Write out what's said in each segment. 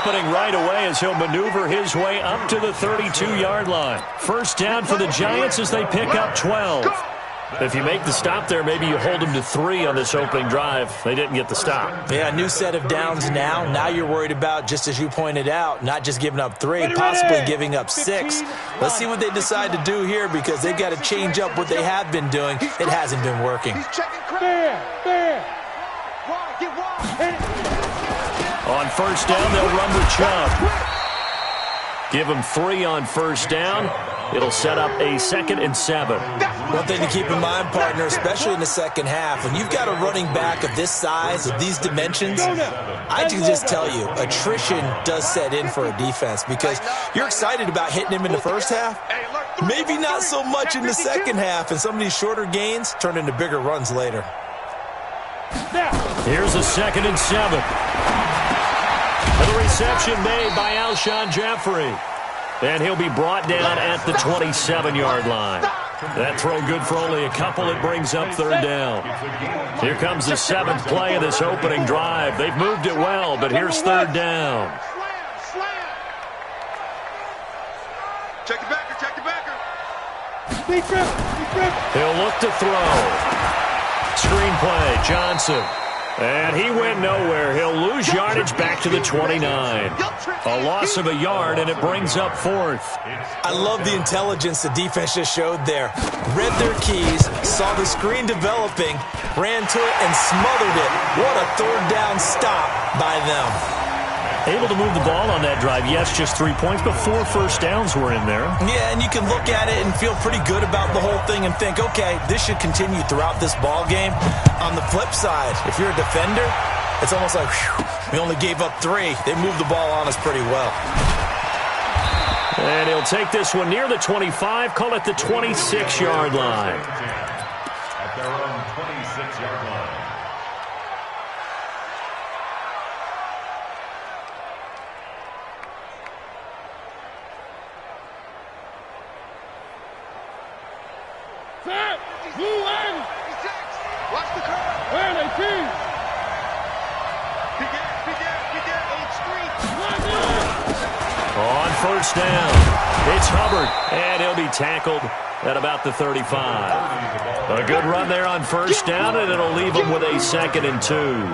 opening right away as he'll maneuver his way up to the 32-yard line. First down for the Giants as they pick up 12. If you make the stop there, maybe you hold them to 3 on this opening drive. They didn't get the stop. Yeah, new set of downs now. Now you're worried about, just as you pointed out, not just giving up 3, possibly giving up 6. Let's see what they decide to do here because they've got to change up what they have been doing. It hasn't been working. On first down, they'll run with Chubb. Give him 3 on first down. It'll set up a 2nd and 7. One thing to keep in mind, partner, especially in the second half, when you've got a running back of this size, of these dimensions, I can just tell you, attrition does set in for a defense because you're excited about hitting him in the first half. Maybe not so much in the second half, and some of these shorter gains turn into bigger runs later. Here's a 2nd and 7. And the reception made by Alshon Jeffrey. And he'll be brought down at the 27-yard line. That throw good for only a couple. It brings up 3rd down. Here comes the 7th play of this opening drive. They've moved it well, but here's 3rd down. Check the backer, check the backer. He'll look to throw. Screenplay, Johnson. And he went nowhere. He'll lose yardage back to the 29. A loss of a yard, and it brings up 4th. I love the intelligence the defense just showed there. Read their keys, saw the screen developing, ran to it, and smothered it. What a 3rd down stop by them. Able to move the ball on that drive. Yes, just 3 points, but 4 first downs were in there. Yeah, and you can look at it and feel pretty good about the whole thing and think, okay, this should continue throughout this ball game. On the flip side, if you're a defender, it's almost like, whew, we only gave up 3. They moved the ball on us pretty well. And he'll take this one near the 25, call it the 26-yard line. At their own 26-yard line. Watch the curve. Where are they, team? On first down, it's Hubbard, and he'll be tackled at about the 35. A good run there on first down, and it'll leave him with a 2nd and 2.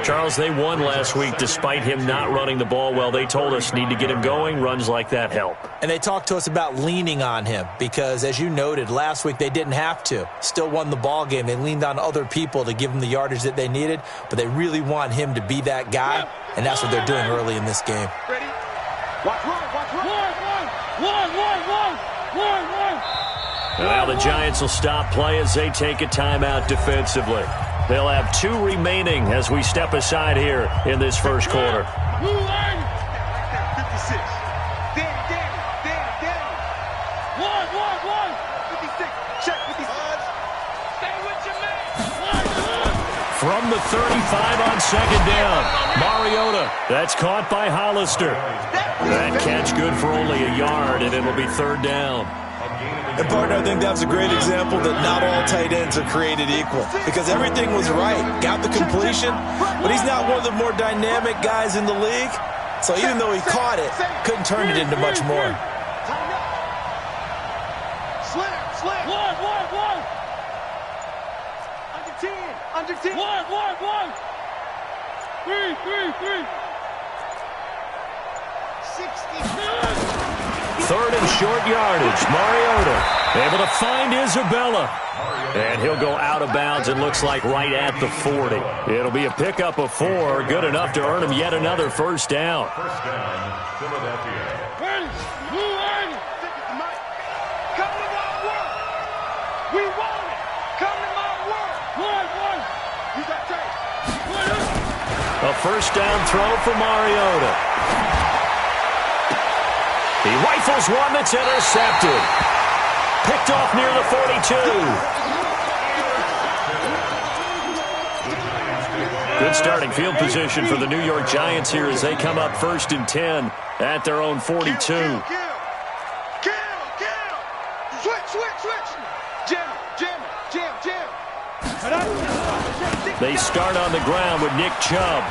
Charles, they won last week despite him not running the ball well. They told us need to get him going. Runs like that help. And they talked to us about leaning on him because, as you noted, last week they didn't have to. Still won the ball game. They leaned on other people to give them the yardage that they needed, but they really want him to be that guy, and that's what they're doing early in this game. Ready? Watch run. Well, the Giants will stop play as they take a timeout defensively. They'll have 2 remaining as we step aside here in this first quarter. 56. Danny. 56. Check 56. Stay with your man. From the 35 on 2nd down, Mariota. That's caught by Hollister. That catch good for only a yard, and it'll be 3rd down. And, partner, I think that's a great example that not all tight ends are created equal because everything was right. Got the completion, but he's not one of the more dynamic guys in the league. So even though he caught it, couldn't turn it into much more. Slam. One. Under 10. One. 3. 60. 3rd and short yardage. Mariota able to find Isabella. And he'll go out of bounds, it looks like right at the 40. It'll be a pickup of 4, good enough to earn him yet another first down. First down, Philadelphia. Come to my work. We want it. Come to my work. You got tape. A first down throw for Mariota. He rifles one that's intercepted. Picked off near the 42. Good starting field position for the New York Giants here as they come up 1st and 10 at their own 42. Kill. Switch. Jam. They start on the ground with Nick Chubb.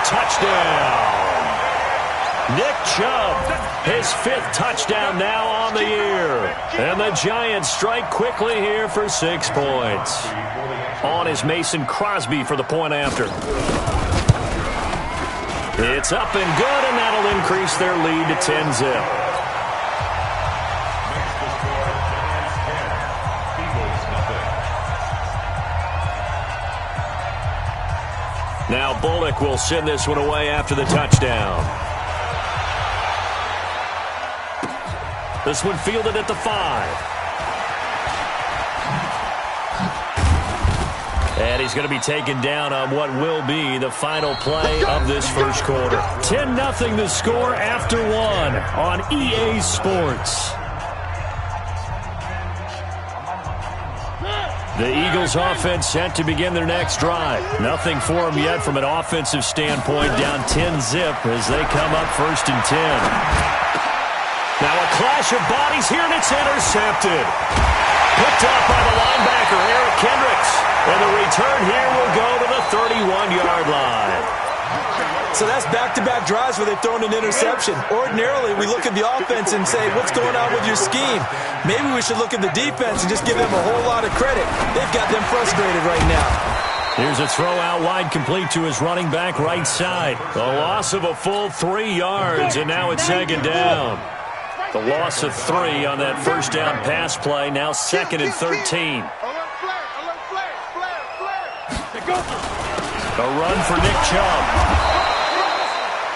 touchdown. Nick Chubb, his 5th touchdown now on the year. And the Giants strike quickly here for 6 points. On is Mason Crosby for the point after. It's up and good, and that'll increase their lead to 10-zip. Now Bullock will send this one away after the touchdown. This one fielded at the 5. And he's going to be taken down on what will be the final play of this first quarter. 10-0 the score after 1 on EA Sports. The Eagles offense set to begin their next drive. Nothing for them yet from an offensive standpoint, down 10-zip as they come up 1st and 10. Now a clash of bodies here, and it's intercepted. Picked up by the linebacker, Eric Kendricks. And the return here will go to the 31-yard line. So that's back-to-back drives where they've thrown an interception. Ordinarily, we look at the offense and say, what's going on with your scheme? Maybe we should look at the defense and just give them a whole lot of credit. They've got them frustrated right now. Here's a throw out wide, complete to his running back right side. The loss of a full 3 yards, and now it's 2nd down. The loss of 3 on that first down pass play, now 2nd and 13. A run for Nick Chubb.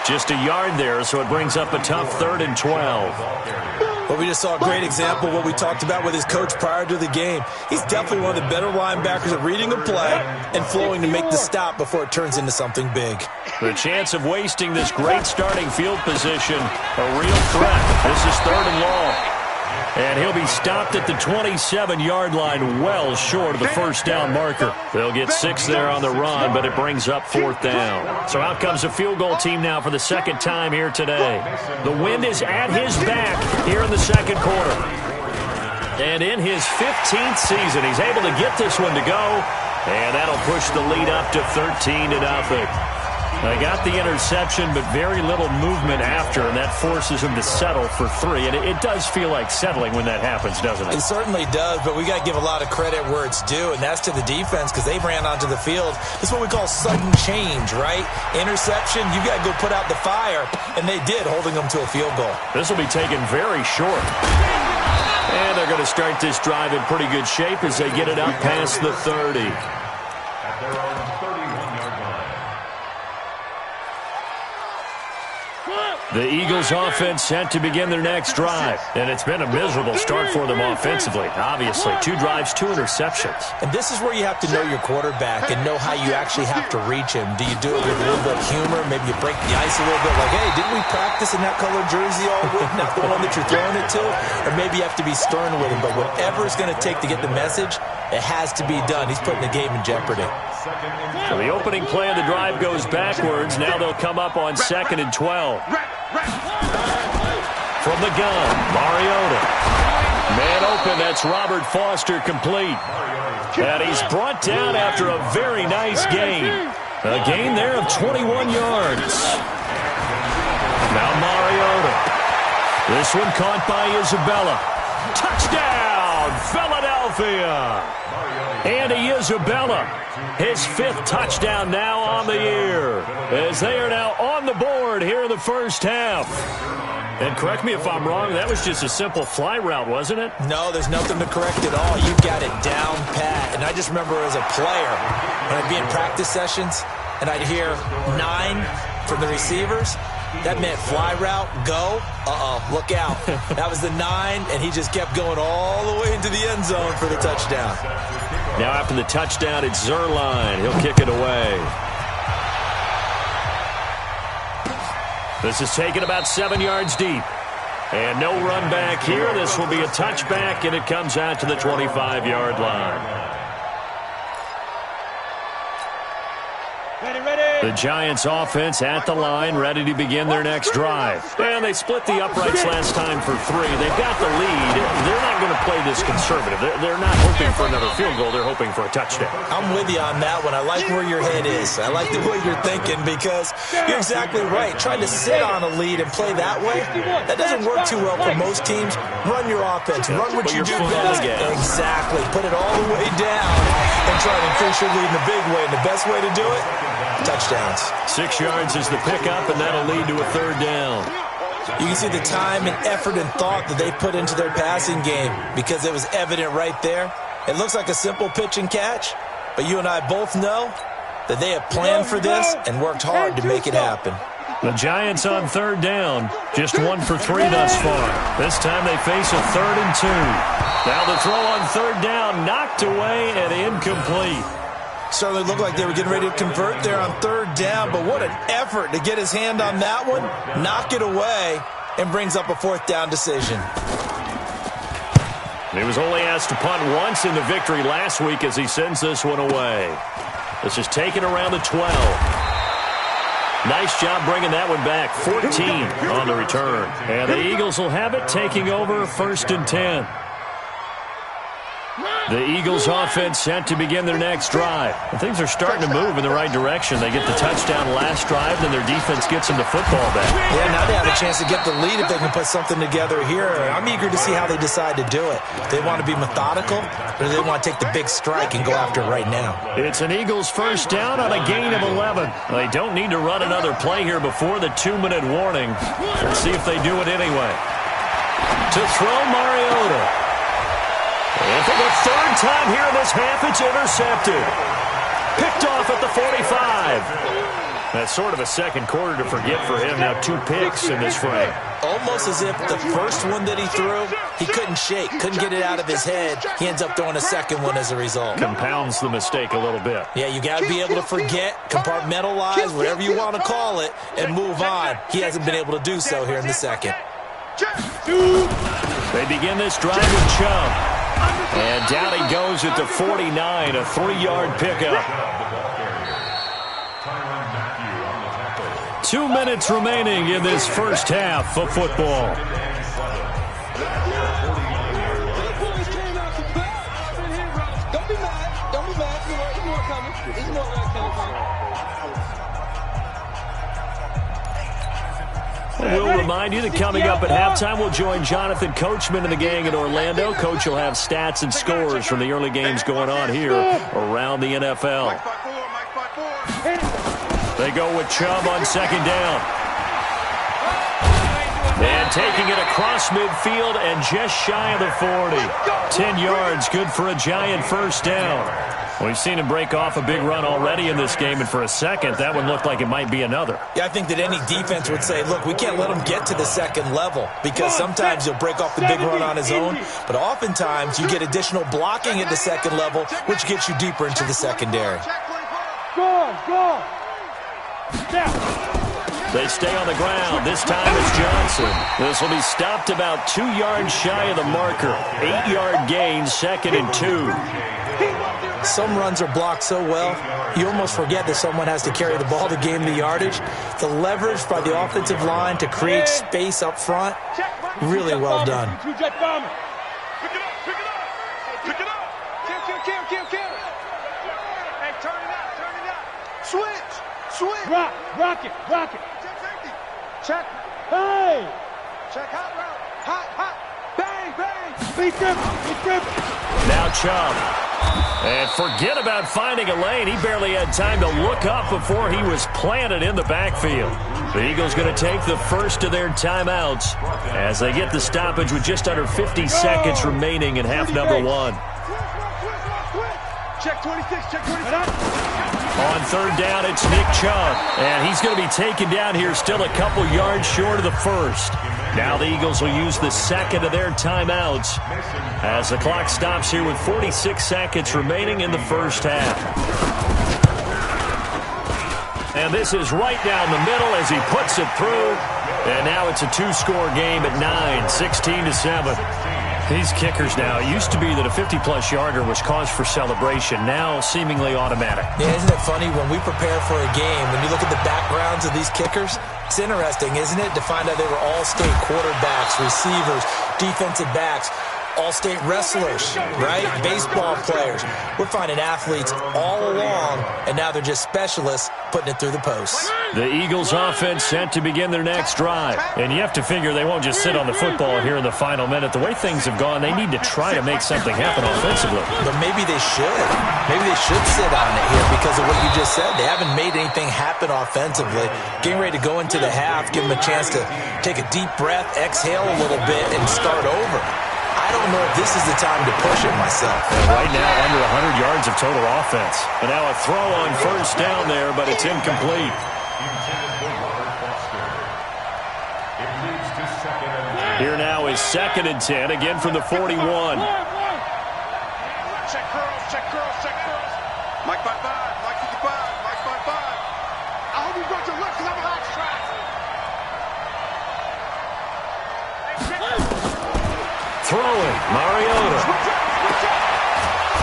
Just a yard there, so it brings up a tough 3rd and 12. But we just saw a great example of what we talked about with his coach prior to the game. He's definitely one of the better linebackers at reading a play and flowing to make the stop before it turns into something big. The chance of wasting this great starting field position, a real threat. This is 3rd and long. And he'll be stopped at the 27-yard line, well short of the first down marker. They'll get 6 there on the run, but it brings up 4th down. So out comes a field goal team now for the 2nd time here today. The wind is at his back here in the 2nd quarter. And in his 15th season, he's able to get this one to go. And that'll push the lead up to 13-0. They got the interception, but very little movement after, and that forces him to settle for 3. And it does feel like settling when that happens, doesn't it? It certainly does, but we got to give a lot of credit where it's due, and that's to the defense because they ran onto the field. This is what we call sudden change, right? Interception, you got to go put out the fire, and they did, holding them to a field goal. This will be taken very short. And they're going to start this drive in pretty good shape as they get it up past the 30. At their own 31-yard line. The Eagles offense set to begin their next drive. And it's been a miserable start for them offensively. Obviously, 2 drives, 2 interceptions. And this is where you have to know your quarterback and know how you actually have to reach him. Do you do it with a little bit of humor? Maybe you break the ice a little bit like, hey, didn't we practice in that colored jersey all week? Not the one that you're throwing it to? Or maybe you have to be stern with him. But whatever it's going to take to get the message, it has to be done. He's putting the game in jeopardy. So the opening play of the drive goes backwards. Now they'll come up on 2nd and 12. From the gun, Mariota. Man open, that's Robert Foster complete. And he's brought down after a very nice gain. A gain there of 21 yards. Now Mariota. This one caught by Isabella. Touchdown, Philadelphia. Andy Isabella, his 5th touchdown now on the year, as they are now on the board here in the first half. And correct me if I'm wrong, that was just a simple fly route, wasn't it? No, there's nothing to correct at all. You got it down pat. And I just remember as a player, when I'd be in practice sessions, and I'd hear 9 from the receivers, that meant fly route, go, look out. That was the 9, and he just kept going all the way into the end zone for the touchdown. Now after the touchdown, it's Zerline. He'll kick it away. This is taken about 7 yards deep. And no run back here. This will be a touchback, and it comes out to the 25-yard line. The Giants offense at the line, ready to begin their next drive. And they split the uprights last time for 3. They've got the lead. They're not going to play this conservative. They're not hoping for another field goal. They're hoping for a touchdown. I'm with you on that one. I like where your head is. I like the way you're thinking because you're exactly right. Trying to sit on a lead and play that way, that doesn't work too well for most teams. Run your offense. Run what you do best. Exactly. Put it all the way down and try to increase your lead in the big way. And the best way to do it, touchdowns. 6 yards is the pickup, and that'll lead to a 3rd down. You can see the time and effort and thought that they put into their passing game because it was evident right there. It looks like a simple pitch and catch, but you and I both know that they have planned for this and worked hard to make it happen. The Giants on 3rd down, just 1 for 3 thus far. This time they face a 3rd and 2. Now the throw on 3rd down, knocked away and incomplete. Certainly looked like they were getting ready to convert there on 3rd down, but what an effort to get his hand on that one, knock it away, and brings up a 4th down decision. He was only asked to punt once in the victory last week as he sends this one away. This is taken around the 12. Nice job bringing that one back. 14 on the return. And the Eagles will have it, taking over 1st and 10. The Eagles offense set to begin their next drive. And things are starting to move in the right direction. They get the touchdown last drive, then their defense gets them the football back. Yeah, now they have a chance to get the lead if they can put something together here. I'm eager to see how they decide to do it. They want to be methodical, or they want to take the big strike and go after it right now. It's an Eagles 1st down on a gain of 11. They don't need to run another play here before the 2-minute warning. Let's see if they do it anyway. To throw, Mariota. And for the 3rd time here in this half, it's intercepted. Picked off at the 45. That's sort of a second quarter to forget for him. Now 2 picks in this frame. Almost as if the first one that he threw, he couldn't shake, couldn't get it out of his head. He ends up throwing a second one as a result. Compounds the mistake a little bit. Yeah, you got to be able to forget, compartmentalize, whatever you want to call it, and move on. He hasn't been able to do so here in the second. They begin this drive with Chubb. And down he goes at the 49, a 3-yard pickup. 2 minutes remaining in this first half of football. Don't be mad. Don't be mad. There's more coming. There's more coming. We'll remind you that coming up at halftime, we'll join Jonathan Coachman and the gang in Orlando. Coach will have stats and scores from the early games going on here around the NFL. They go with Chubb on 2nd down. And taking it across midfield and just shy of the 40. 10 yards, good for a Giant 1st down. We've seen him break off a big run already in this game, and for a second, that one looked like it might be another. Yeah, I think that any defense would say, look, we can't let him get to the second level because sometimes he'll break off the big run on his own, but oftentimes you get additional blocking at the second level, which gets you deeper into the secondary. Go. They stay on the ground. This time it's Johnson. This will be stopped about 2 yards shy of the marker. 8-yard gain, 2nd and 2. Some runs are blocked so well, you almost forget that someone has to carry the ball to gain the yardage. The leverage by the offensive line to create space up front, really well done. Pick it up. Kill. Hey, turn it out. Switch. Rock it. Check. Hey. Check hot route. Hot. Bang. Be driven. Now Chubb. And forget about finding a lane. He barely had time to look up before he was planted in the backfield. The Eagles going to take the first of their timeouts as they get the stoppage with just under 50 seconds remaining in half number 1. Check 26. On 3rd down, it's Nick Chubb. And he's going to be taken down here still a couple yards short of the 1st. Now the Eagles will use the 2nd of their timeouts as the clock stops here with 46 seconds remaining in the first half. And this is right down the middle as he puts it through. And now it's a 2-score game at 9, 16-7. These kickers now, it used to be that a 50-plus yarder was cause for celebration. Now, seemingly automatic. Yeah, isn't it funny when we prepare for a game, when you look at the backgrounds of these kickers, it's interesting, isn't it, to find out they were all-state quarterbacks, receivers, defensive backs, all-state wrestlers, right? Baseball players. We're finding athletes all along, and now they're just specialists putting it through the posts. The Eagles offense set to begin their next drive. And you have to figure they won't just sit on the football here in the final minute. The way things have gone, they need to try to make something happen offensively. But maybe they should. Maybe they should sit on it here because of what you just said. They haven't made anything happen offensively. Getting ready to go into the half, give them a chance to take a deep breath, exhale a little bit, and start over. I don't know if this is the time to push it myself. And right now, under 100 yards of total offense. And now a throw on first down there, but it's incomplete. Here now is 2nd and 10, again from the 41. Check girls, check girls, check girls. Mike 5-5, Mike 55, Mike 5-5. I hope you brought your left because I'm a hot track. Throwing, Mariota.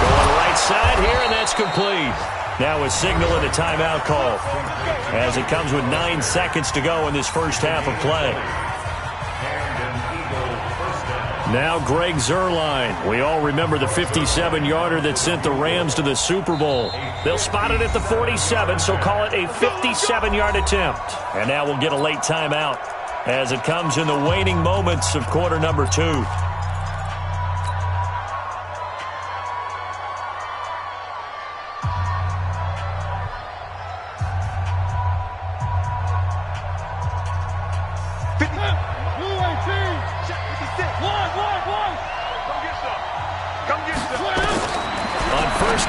Going right side here, and that's complete. Now a signal and a timeout call as it comes with 9 seconds to go in this first half of play. Now Greg Zuerlein. We all remember the 57-yarder that sent the Rams to the Super Bowl. They'll spot it at the 47, so call it a 57-yard attempt. And now we'll get a late timeout as it comes in the waning moments of quarter number 2.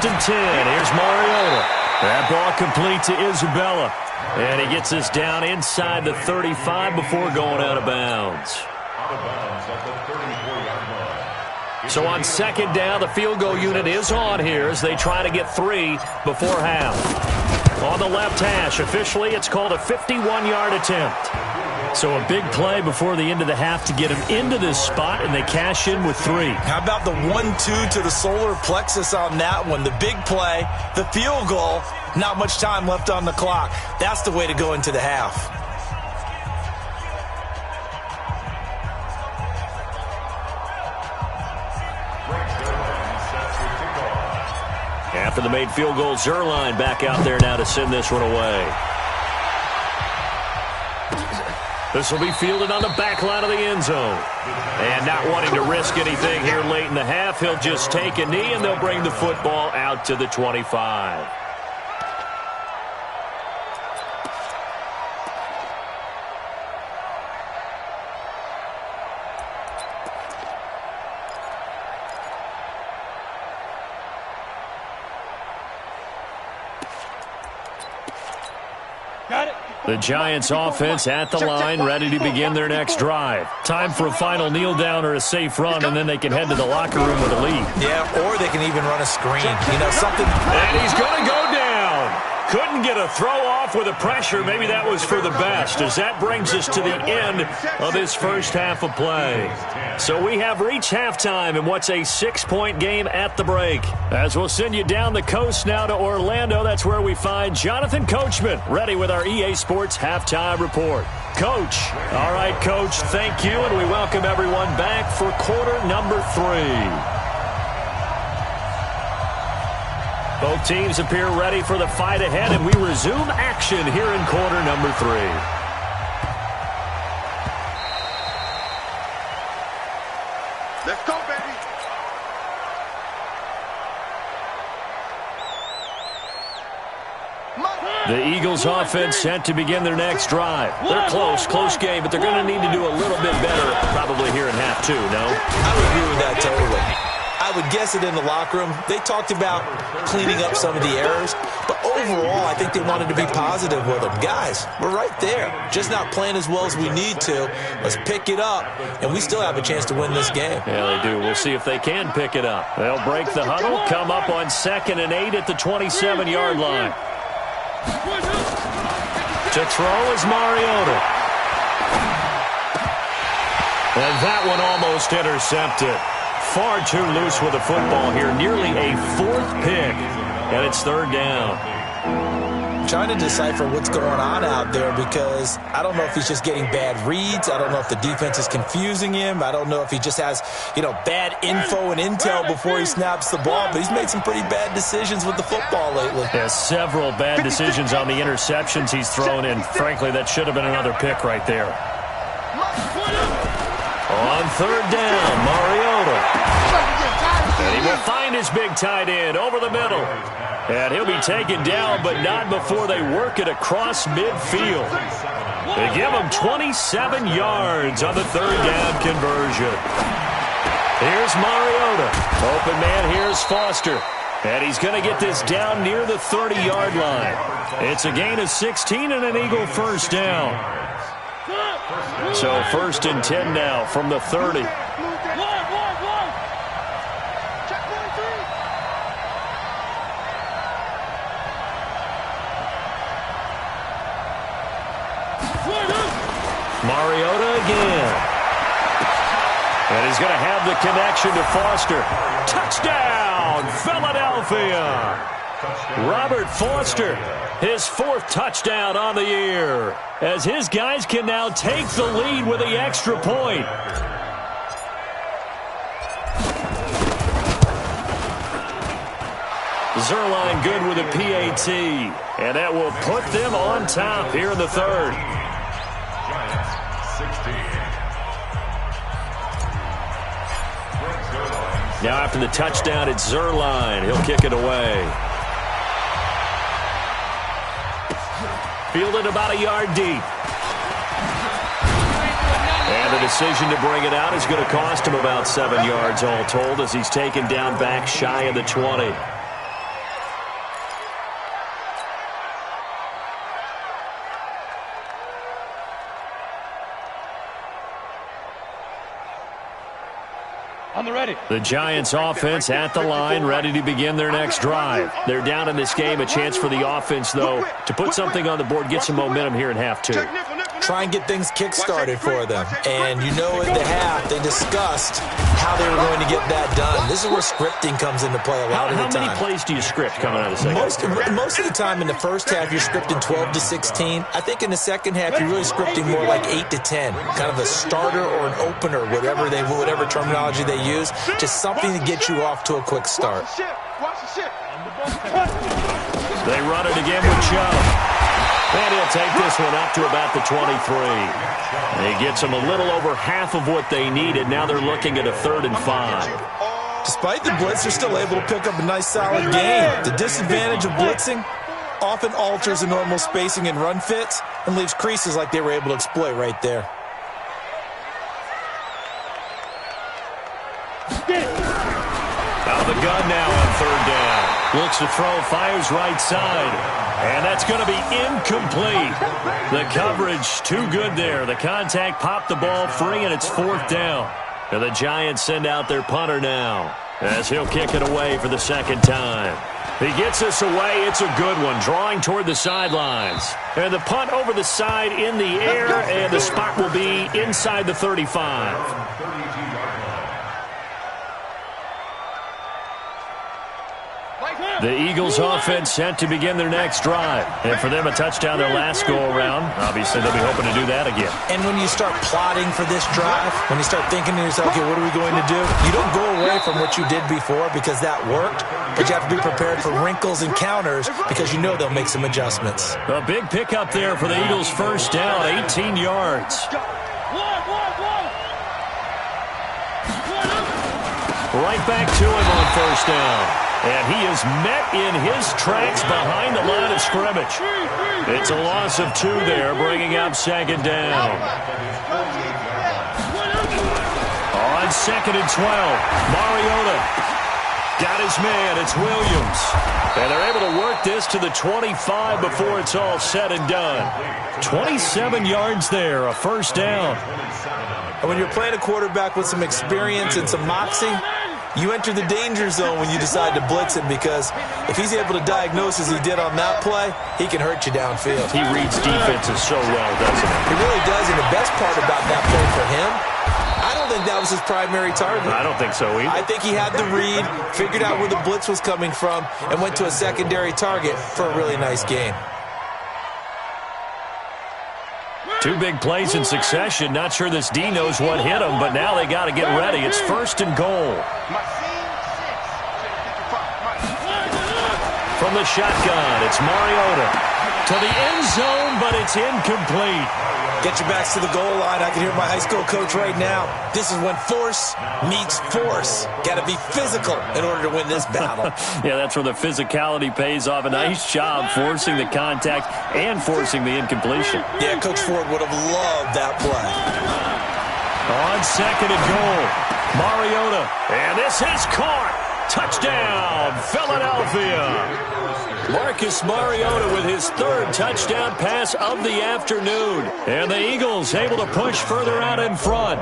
And 10. Here's Mariota. That ball complete to Isabella. And he gets us down inside the 35 before going out of bounds. So on 2nd down, the field goal unit is on here as they try to get 3 before half. On the left hash, officially it's called a 51-yard attempt. So a big play before the end of the half to get him into this spot, and they cash in with 3. How about the 1-2 to the solar plexus on that one? The big play, the field goal, not much time left on the clock. That's the way to go into the half. After the made field goal, Zuerlein back out there now to send this one away. This will be fielded on the back line of the end zone. And not wanting to risk anything here late in the half, he'll just take a knee, and they'll bring the football out to the 25. The Giants offense at the line, ready to begin their next drive. Time for a final kneel down or a safe run, and then they can head to the locker room with a lead. Yeah, or they can even run a screen. You know, something. And he's going to go down. Couldn't get a throw off with the pressure. Maybe that was for the best, as that brings us to the end of this first half of play. So we have reached halftime in what's a 6-point game at the break. As we'll send you down the coast now to Orlando, that's where we find Jonathan Coachman, ready with our EA Sports halftime report. Coach. All right, Coach, thank you, and we welcome everyone back for quarter number 3. Both teams appear ready for the fight ahead, and we resume action here in quarter number 3. Let's go, baby. The Eagles offense set to begin their next drive. They're close game, but they're going to need to do a little bit better probably here in half 2, no? I would agree with that totally. I would guess it in the locker room. They talked about cleaning up some of the errors, but overall, I think they wanted to be positive with them. Guys, we're right there. Just not playing as well as we need to. Let's pick it up, and we still have a chance to win this game. Yeah, they do. We'll see if they can pick it up. They'll break the huddle, come up on 2nd and 8 at the 27-yard line. To throw is Mariota. And that one almost intercepted. far too loose with the football here. Nearly a fourth pick, and it's third down. I'm trying to decipher what's going on out there because I don't know if he's just getting bad reads. I don't know if the defense is confusing him. I don't know if he just has, bad info and intel before he snaps the ball. But he's made some pretty bad decisions with the football lately. Yeah, several bad decisions on the interceptions he's thrown in. Frankly, that should have been another pick right there. On third down, Mariota. And he will find his big tight end over the middle. And he'll be taken down, but not before they work it across midfield. They give him 27 yards on the third down conversion. Here's Mariota. Open man, here's Foster. And he's going to get this down near the 30-yard line. It's a gain of 16 and an Eagle first down. So first and 10 now from the 30. Mariota again. And he's going to have the connection to Foster. Touchdown, Philadelphia. Robert Foster, his fourth touchdown on the year, as his guys can now take the lead with the extra point. Zerline good with a PAT, and that will put them on top here in the third. Now after the touchdown, it's Zerline. He'll kick it away. Fielded about a yard deep. And the decision to bring it out is going to cost him about 7 yards all told as he's taken down back shy of the 20. On the ready. The Giants offense at the line, ready to begin their next drive. They're down in this game. A chance for the offense, though, to put something on the board, get some momentum here in half two. Try and get things kick-started for them. And in the half, they discussed how they were going to get that done. This is where scripting comes into play a lot of the time. How many plays do you script coming out of the second? Most of the time in the first half, you're scripting 12 to 16. I think in the second half, you're really scripting more like 8 to 10. Kind of a starter or an opener, whatever terminology they use. Just something to get you off to a quick start. They run it again with Chubb. And he'll take this one up to about the 23. He gets them a little over half of what they needed. Now they're looking at a 3rd and 5. Despite the blitz, they're still able to pick up a nice solid gain. The disadvantage of blitzing often alters the normal spacing and run fits and leaves creases like they were able to exploit right there. Out of the gun now on 3rd down. Looks to throw, fires right side. And that's going to be incomplete. The coverage too good there. The contact popped the ball free, and it's 4th down. And the Giants send out their punter now as he'll kick it away for the 2nd time. He gets this away. It's a good one, drawing toward the sidelines. And the punt over the side in the air, and the spot will be inside the 35. The Eagles offense set to begin their next drive. And for them, a touchdown their last go-around. Obviously, they'll be hoping to do that again. And when you start plotting for this drive, when you start thinking to yourself, okay, what are we going to do? You don't go away from what you did before because that worked, but you have to be prepared for wrinkles and counters because you know they'll make some adjustments. A big pickup there for the Eagles' first down, 18 yards. Right back to him on 1st down. And he is met in his tracks behind the line of scrimmage. It's a loss of 2 there, bringing up 2nd down. On 2nd and 12, Mariota got his man. It's Williams. And they're able to work this to the 25 before it's all said and done. 27 yards there, a 1st down. And when you're playing a quarterback with some experience and some moxie, you enter the danger zone when you decide to blitz him because if he's able to diagnose as he did on that play, he can hurt you downfield. He reads defenses so well, doesn't he? He really does, and the best part about that play for him, I I don't think that was his primary target. I don't think so either. I think he had the read, figured out where the blitz was coming from, and went to a secondary target for a really nice gain. Two big plays in succession. Not sure this D knows what hit him, but now they got to get ready. It's 1st and goal. From the shotgun, it's Mariota. To the end zone, but it's incomplete. Get your backs to the goal line. I can hear my high school coach right now. This is when force meets force. Got to be physical in order to win this battle. Yeah, that's where the physicality pays off. A nice job forcing the contact and forcing the incompletion. Yeah, Coach Ford would have loved that play. On 2nd and goal, Mariota. And this is caught. Touchdown, Philadelphia. Marcus Mariota with his 3rd touchdown pass of the afternoon. And the Eagles able to push further out in front.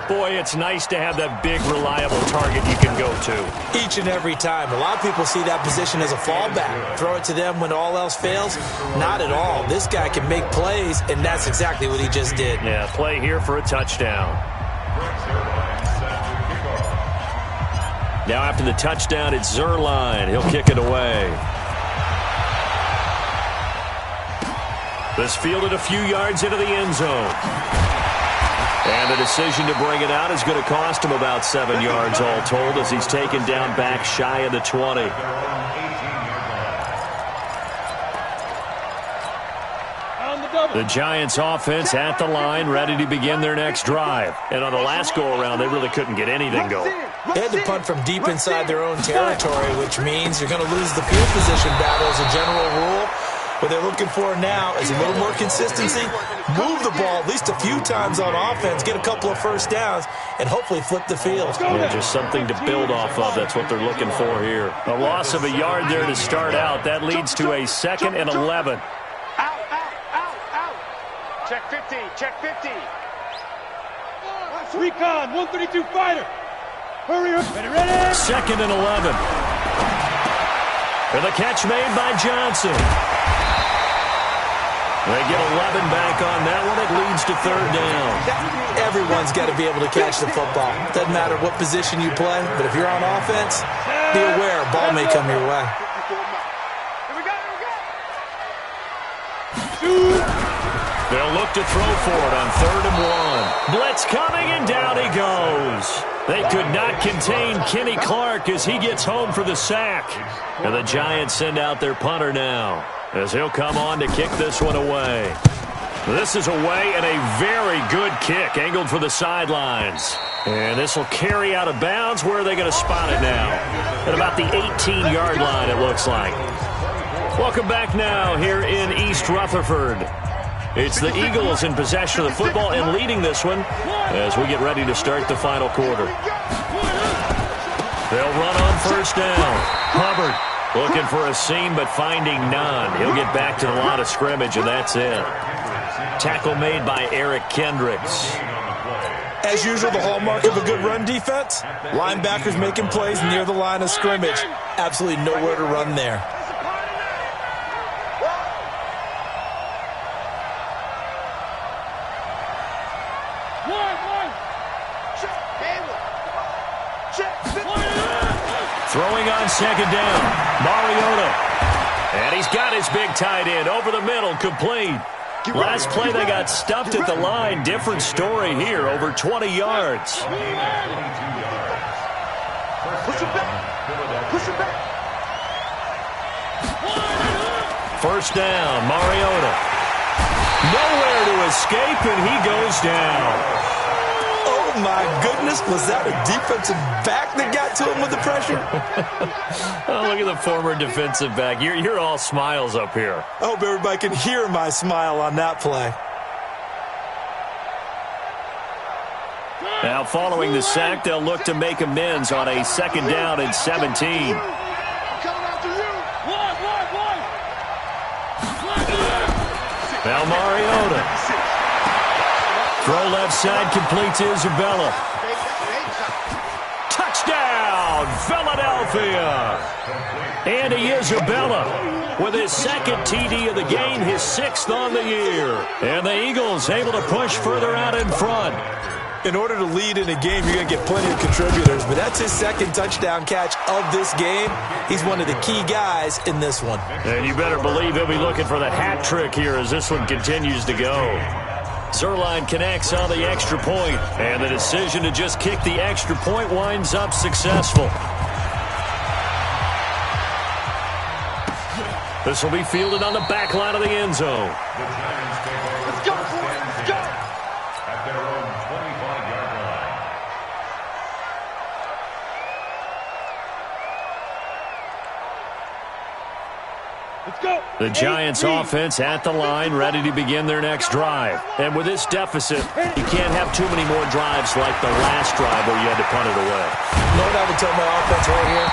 Boy, it's nice to have that big, reliable target you can go to. Each and every time. A lot of people see that position as a fallback. Throw it to them when all else fails. Not at all. This guy can make plays, and that's exactly what he just did. Yeah, play here for a touchdown. Now after the touchdown, it's Zerline. He'll kick it away. This fielded a few yards into the end zone. And the decision to bring it out is going to cost him about 7 yards all told as he's taken down back shy of the 20. The Giants offense at the line, ready to begin their next drive. And on the last go-around, they really couldn't get anything going. They had to punt from deep inside their own territory, which means you're going to lose the field position battle as a general rule. What they're looking for now is a little more consistency, move the ball at least a few times on offense, get a couple of first downs, and hopefully flip the field. Yeah, just something to build off of. That's what they're looking for here. A loss of a yard there to start out. That leads to a 2nd and 11. Check 50, check 50. Recon, 132 fighter. Hurry up. Ready. 2nd and 11. And the catch made by Johnson. They get 11 back on that one. It leads to 3rd down. Everyone's got to be able to catch the football. Doesn't matter what position you play, but if you're on offense, be aware a ball may come your way. They'll look to throw for it on 3rd and 1. Blitz coming, and down he goes. They could not contain Kenny Clark as he gets home for the sack. And the Giants send out their punter now, as he'll come on to kick this one away. This is away, and a very good kick, angled for the sidelines. And this will carry out of bounds. Where are they going to spot it now? At about the 18-yard line, it looks like. Welcome back now here in East Rutherford. It's the Eagles in possession of the football and leading this one as we get ready to start the final quarter. They'll run on 1st down. Hubbard looking for a seam but finding none. He'll get back to the line of scrimmage, and that's it. Tackle made by Eric Kendricks. As usual, the hallmark of a good run defense, linebackers making plays near the line of scrimmage. Absolutely nowhere to run there. Throwing on 2nd down, Mariota. And he's got his big tight end over the middle, complete. Last play they got stuffed at the line. Different story here, over 20 yards. Push it back. Push it back. 1st down, Mariota. Nowhere to escape, and he goes down. Oh, my goodness. Was that a defensive back that got to him with the pressure? Oh, look at the former defensive back. You're all smiles up here. I hope everybody can hear my smile on that play. Now, following the sack, they'll look to make amends on a 2nd down and 17. Now Mariota. Throw left side, complete to Isabella. Touchdown, Philadelphia. Andy Isabella with his 2nd TD of the game, his 6th on the year. And the Eagles able to push further out in front. In order to lead in a game, you're going to get plenty of contributors, but that's his second touchdown catch of this game. He's one of the key guys in this one. And you better believe he'll be looking for the hat trick here as this one continues to go. Zerline connects on the extra point, and the decision to just kick the extra point winds up successful. This will be fielded on the back line of the end zone. Let's go, let's go. At their own 25-yard line. Let's go. The Giants offense at the line, ready to begin their next drive. And with this deficit, you can't have too many more drives like the last drive where you had to punt it away. You know what I would tell my offense right here?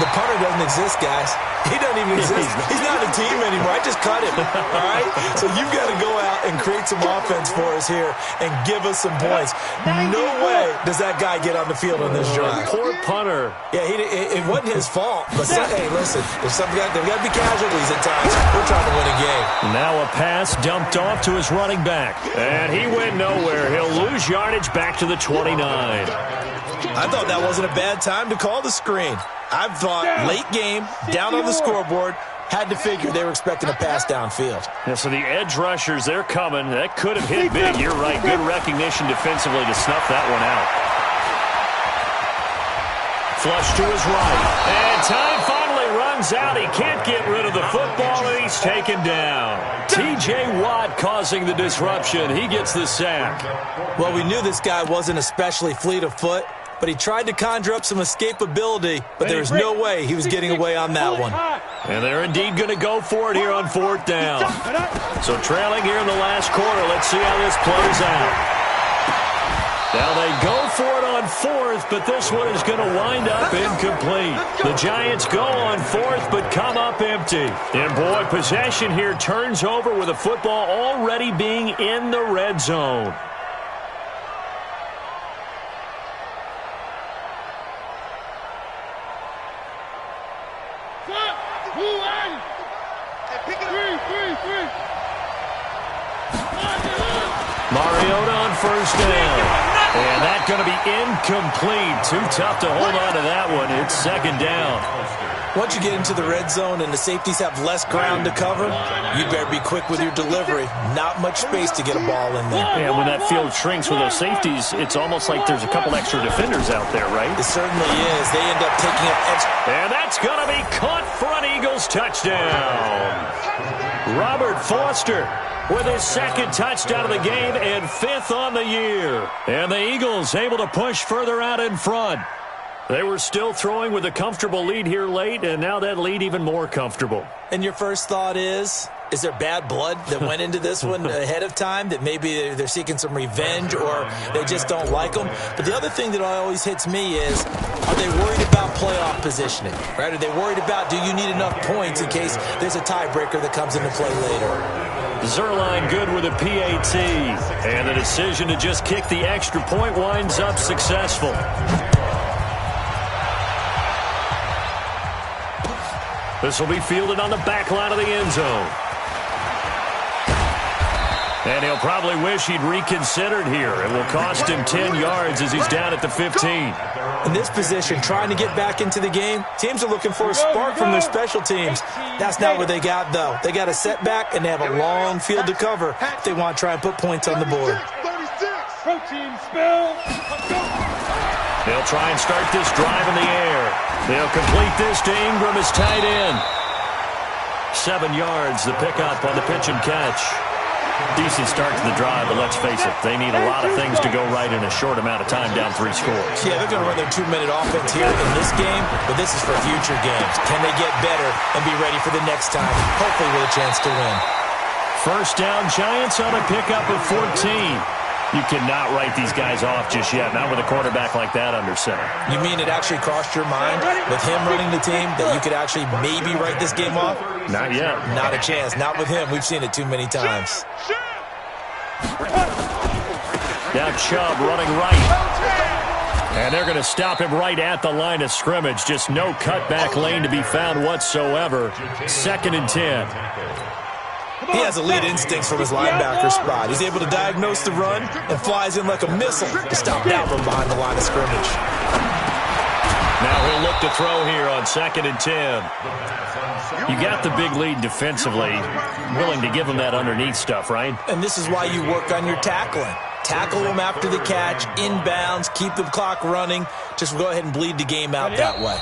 The punter doesn't exist, guys. He doesn't even exist. He's not a team anymore. I just cut him, all right? So you've got to go out and create some offense for us here and give us some points. No way does that guy get on the field on this drive. Poor punter. Yeah, it wasn't his fault. But hey, listen, there's got to be casualties at times. We're trying to win a game. Now a pass dumped off to his running back. And he went nowhere. He'll lose yardage back to the 29. I thought that wasn't a bad time to call the screen. I thought late game, down on the scoreboard, had to figure they were expecting a pass downfield. Yeah, so the edge rushers, they're coming. That could have hit big. You're right. Good recognition defensively to snuff that one out. Flush to his right. And time finally runs out. He can't get rid of the football, and he's taken down. T.J. Watt causing the disruption. He gets the sack. Well, we knew this guy wasn't especially fleet of foot, but he tried to conjure up some escapability, but there was no way he was getting away on that one. And they're indeed going to go for it here on fourth down. So trailing here in the last quarter, let's see how this plays out. Now they go for it on fourth, but this one is going to wind up incomplete. The Giants go on fourth, but come up empty. And boy, possession here turns over with the football already being in the red zone. Mariota on first down. And that's going to be incomplete. Too tough to hold on to that one. It's second down. Once you get into the red zone and the safeties have less ground to cover, you better be quick with your delivery. Not much space to get a ball in there. Yeah, when that field shrinks with those safeties, it's almost like there's a couple extra defenders out there, right? It certainly is. They end up taking up extra. And that's going to be caught for an Eagles touchdown. Robert Foster with his second touchdown of the game and fifth on the year. And the Eagles able to push further out in front. They were still throwing with a comfortable lead here late, and now that lead even more comfortable. And your first thought is there bad blood that went into this one ahead of time, that maybe they're seeking some revenge or they just don't like them? But the other thing that always hits me is, are they worried about playoff positioning? Right? Are they worried about, do you need enough points in case there's a tiebreaker that comes into play later? Zerline good with a PAT. And the decision to just kick the extra point winds up successful. This will be fielded on the back line of the end zone. And he'll probably wish he'd reconsidered here. It will cost him 10 yards as he's down at the 15. In this position, trying to get back into the game, teams are looking for a spark from their special teams. That's not what they got, though. They got a setback, and they have a long field to cover if they want to try and put points on the board. Protein spill. They'll try and start this drive in the air. They'll complete this to Ingram as tight end. 7 yards, the pickup on the pitch and catch. Decent start to the drive, but let's face it, they need a lot of things to go right in a short amount of time, down 3 scores. Yeah, they're going to run their 2-minute offense here in this game, but this is for future games. Can they get better and be ready for the next time, hopefully with a chance to win? First down, Giants on a pickup of 14. You cannot write these guys off just yet, not with a quarterback like that under center. You mean it actually crossed your mind with him running the team that you could actually maybe write this game off? Not yet. Not a chance. Not with him. We've seen it too many times. Now Chubb running right. And they're going to stop him right at the line of scrimmage. Just no cutback lane to be found whatsoever. 2nd and 10. He has elite instincts from his linebacker spot. He's able to diagnose the run and flies in like a missile to stop down from behind the line of scrimmage. Now he'll look to throw here on 2nd and 10. You got the big lead defensively. Willing to give him that underneath stuff, right? And this is why you work on your tackling. Tackle them after the catch, inbounds, keep the clock running. Just go ahead and bleed the game out that way.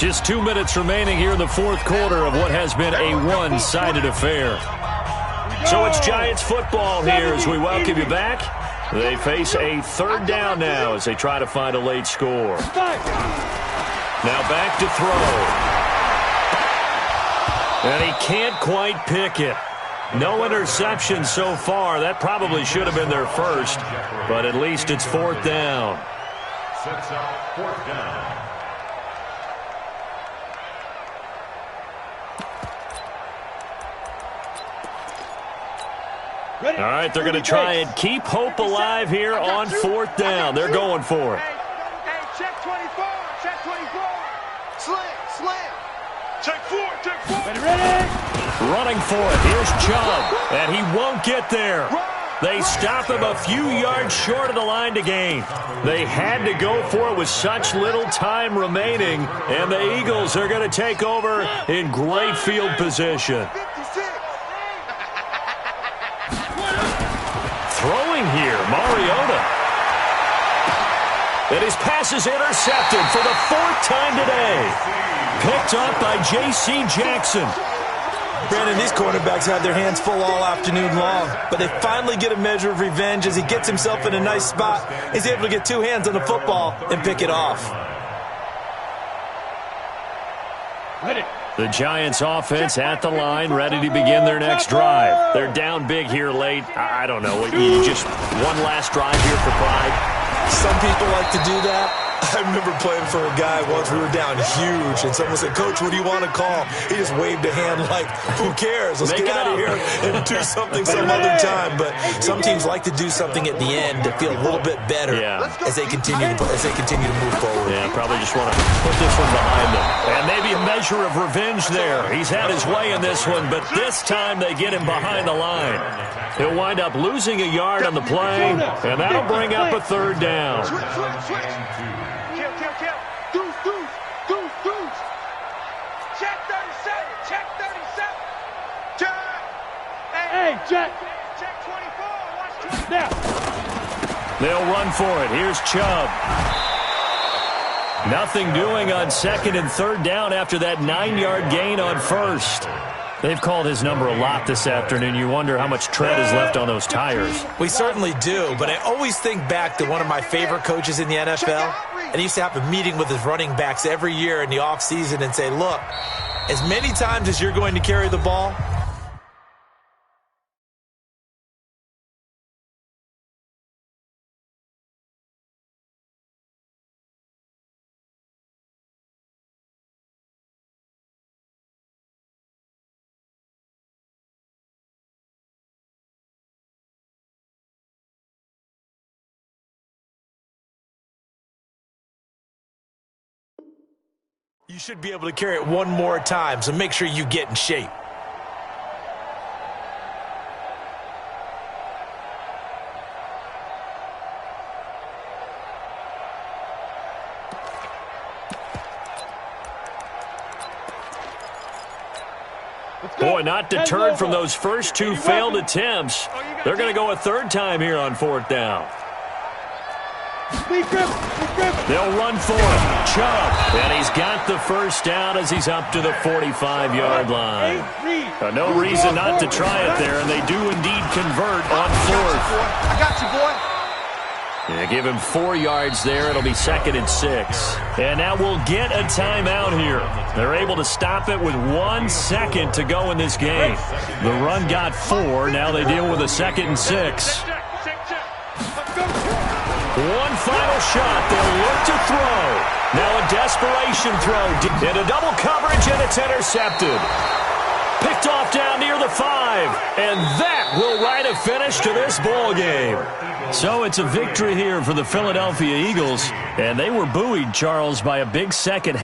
Just 2 minutes remaining here in the 4th quarter of what has been a one-sided affair. So it's Giants football here as we welcome you back. They face a 3rd down now as they try to find a late score. Now back to throw. And he can't quite pick it. No interception so far. That probably should have been their first, but at least it's 4th down. Sets up 4th down. All right, they're going to try and keep hope alive here on 4th down. They're going for it. Hey, check 24, check 24. Slam. Check 4, check 4. Ready. Running for it. Here's Chubb, and he won't get there. They stop him a few yards short of the line to gain. They had to go for it with such little time remaining, and the Eagles are going to take over in great field position. Throwing here, Mariota. And his pass is intercepted for the 4th time today. Picked up by J.C. Jackson. Brandon, these quarterbacks had their hands full all afternoon long, but they finally get a measure of revenge as he gets himself in a nice spot. He's able to get 2 hands on the football and pick it off. The Giants offense at the line, ready to begin their next drive. They're down big here late. I don't know. You just one last drive here for pride. Some people like to do that. I remember playing for a guy once. We were down huge, and someone said, "Coach, what do you want to call?" He just waved a hand like, "Who cares? Let's get out of here and do something some other time." But some teams like to do something at the end to feel a little bit better as they continue to move forward. Yeah, probably just want to put this one behind them. And maybe a measure of revenge there. He's had his way in this one, but this time they get him behind the line. He'll wind up losing a yard on the play, and that'll bring up a 3rd down. Deuce. Check 37. Hey, check 24. Watch 24. They'll run for it. Here's Chubb. Nothing doing on 2nd and 3rd down after that 9-yard gain on 1st. They've called his number a lot this afternoon. You wonder how much tread is left on those tires. We certainly do, but I always think back to one of my favorite coaches in the NFL. And he used to have a meeting with his running backs every year in the offseason and say, look, as many times as you're going to carry the ball, you should be able to carry it one more time, so make sure you get in shape. Boy, not deterred from those first 2 failed attempts. They're going to go a 3rd time here on 4th down. They'll run for it. Chubb. And he's got the first down as he's up to the 45-yard line. No reason not to try it there, and they do indeed convert on 4th. I got you, boy. Yeah, give him 4 yards there. It'll be 2nd and 6. And now we'll get a timeout here. They're able to stop it with 1 second to go in this game. The run got 4. Now they deal with a 2nd and 6. One final shot. They'll look to throw. Now a desperation throw into double coverage, and it's intercepted. Picked off down near the 5. And that will write a finish to this ball game. So it's a victory here for the Philadelphia Eagles. And they were buoyed, Charles, by a big second